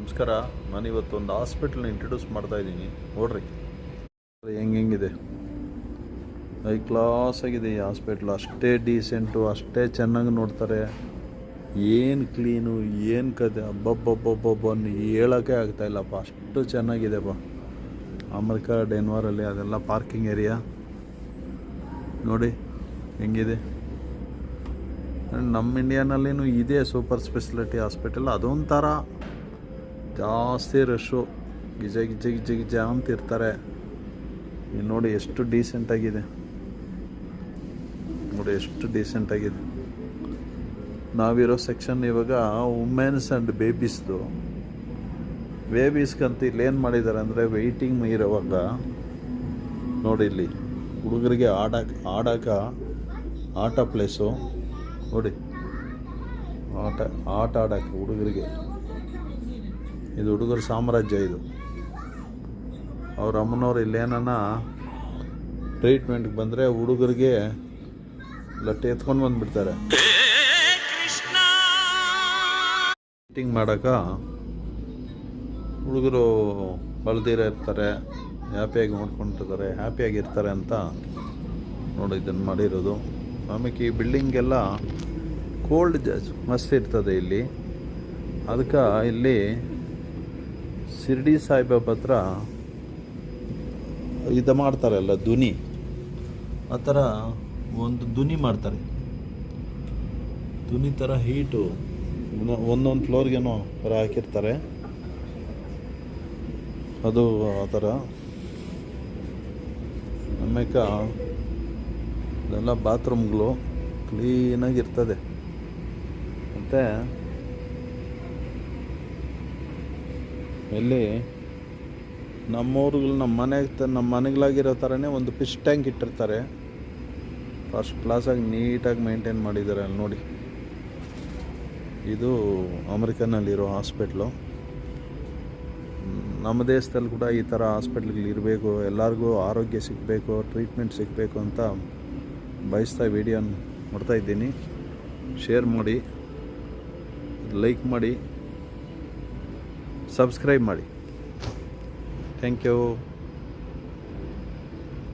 ನಮಸ್ಕಾರ. ನಾನಿವತ್ತು ಒಂದು ಹಾಸ್ಪಿಟ್ಲನ್ನ ಇಂಟ್ರೊಡ್ಯೂಸ್ ಮಾಡ್ತಾ ಇದ್ದೀನಿ. ನೋಡ್ರಿ ಹೆಂಗಿದೆ, ಹೈ ಕ್ಲಾಸ್ ಆಗಿದೆ ಈ ಹಾಸ್ಪಿಟ್ಲು. ಅಷ್ಟೇ ಡೀಸೆಂಟು, ಅಷ್ಟೇ ಚೆನ್ನಾಗಿ ನೋಡ್ತಾರೆ. ಏನು ಕ್ಲೀನು, ಏನು ಕತೆ, ಅಬ್ಬಬ್ಬಬ್ಬಬ್ಬನ್ನು ಹೇಳೋಕ್ಕೆ ಆಗ್ತಾಯಿಲ್ಲಪ್ಪ, ಅಷ್ಟು ಚೆನ್ನಾಗಿದೆಪ್ಪ. ಅಮೆರಿಕ ಡೆನ್ವರಲ್ಲಿ ಅದೆಲ್ಲ ಪಾರ್ಕಿಂಗ್ ಏರಿಯಾ ನೋಡಿ ಹೆಂಗಿದೆ. ನಮ್ಮ ಇಂಡಿಯಾನಲ್ಲಿನೂ ಇದೆ ಸೂಪರ್ ಸ್ಪೆಷಾಲಿಟಿ ಹಾಸ್ಪಿಟಲ್. ಅದೊಂಥರ ಜಾಸ್ತಿ ರಶ್ಶು, ಗಿಜ ಅಂತ ಇರ್ತಾರೆ. ನೀವು ನೋಡಿ ಎಷ್ಟು ಡೀಸೆಂಟಾಗಿದೆ, ನೋಡಿ ಎಷ್ಟು ಡೀಸೆಂಟಾಗಿದೆ. ನಾವಿರೋ ಸೆಕ್ಷನ್ ಇವಾಗ ವುಮೆನ್ಸ್ ಆ್ಯಂಡ್ ಬೇಬೀಸ್ದು. ಬೇಬೀಸ್ಗಂತ ಇಲ್ಲಿ ಏನು ಮಾಡಿದ್ದಾರೆ ಅಂದರೆ, ವೆಯ್ಟಿಂಗ್ ಇರೋವಾಗ ನೋಡಿ ಇಲ್ಲಿ ಹುಡುಗರಿಗೆ ಆಟ ಪ್ಲೇಸು ನೋಡಿ, ಆಟ ಆಡೋಕ್ಕೆ ಹುಡುಗರಿಗೆ. ಇದು ಹುಡುಗರ ಸಾಮ್ರಾಜ್ಯ. ಇದು ಅವ್ರ ಅಮ್ಮನವ್ರು ಇಲ್ಲೇನ ಟ್ರೀಟ್ಮೆಂಟ್ಗೆ ಬಂದರೆ ಹುಡುಗರಿಗೆ ಲಟ್ಟೆ ಎತ್ಕೊಂಡು ಬಂದುಬಿಡ್ತಾರೆ. ಮೀಟಿಂಗ್ ಮಾಡೋಕೆ ಹುಡುಗರು ಬಳ್ದಿರ ಇರ್ತಾರೆ, ಹ್ಯಾಪಿಯಾಗಿ ನೋಡ್ಕೊಂಡಿರ್ತಾರೆ, ಹ್ಯಾಪಿಯಾಗಿರ್ತಾರೆ ಅಂತ ನೋಡಿ ಇದನ್ನು ಮಾಡಿರೋದು. ಆಮೇಲೆ ಈ ಬಿಲ್ಡಿಂಗೆಲ್ಲ ಕೋಲ್ಡ್ ಮಸ್ತ್ ಇರ್ತದೆ ಇಲ್ಲಿ. ಅದಕ್ಕೆ ಇಲ್ಲಿ ಶಿರ್ಡಿ ಸಾಯಿಬಾಬಾ ಹತ್ರ ಇದು ಮಾಡ್ತಾರಲ್ಲ ಧ್ವನಿ, ಆ ಥರ ಒಂದು ಧ್ವನಿ ಮಾಡ್ತಾರೆ. ಧ್ವನಿ ಥರ ಹೀಟು ಒಂದೊಂದು ಫ್ಲೋರ್ಗೇನೋ ಥರ ಹಾಕಿರ್ತಾರೆ, ಅದು ಆ ಥರ. ಆಮೇಲೆ ಇದೆಲ್ಲ ಬಾತ್ರೂಮ್ಗಳು ಕ್ಲೀನಾಗಿರ್ತದೆ. ಮತ್ತು ಇಲ್ಲಿ ನಮ್ಮೂರುಗಳು ನಮ್ಮ ಮನೆಗಳಾಗಿರೋ ಥರನೇ ಒಂದು ಫಿಶ್ ಟ್ಯಾಂಕ್ ಇಟ್ಟಿರ್ತಾರೆ. ಫಸ್ಟ್ ಕ್ಲಾಸಾಗಿ ನೀಟಾಗಿ ಮೇಂಟೈನ್ ಮಾಡಿದ್ದಾರೆ ಅಲ್ಲಿ ನೋಡಿ. ಇದು ಅಮೆರಿಕನ್ನಲ್ಲಿರೋ ಹಾಸ್ಪಿಟ್ಲು. ನಮ್ಮ ದೇಶದಲ್ಲಿ ಕೂಡ ಈ ಥರ ಹಾಸ್ಪಿಟ್ಲ್ಗಳಿರಬೇಕು, ಎಲ್ಲರಿಗೂ ಆರೋಗ್ಯ ಸಿಗಬೇಕು, ಟ್ರೀಟ್ಮೆಂಟ್ ಸಿಗಬೇಕು ಅಂತ ಬಯಸ್ತಾ ವಿಡಿಯೋನ ಮಾಡ್ತಾ ಇದ್ದೀನಿ. ಶೇರ್ ಮಾಡಿ, ಲೈಕ್ ಮಾಡಿ, ಸಬ್ಸ್ಕ್ರೈಬ್ ಮಾಡಿ. Thank you.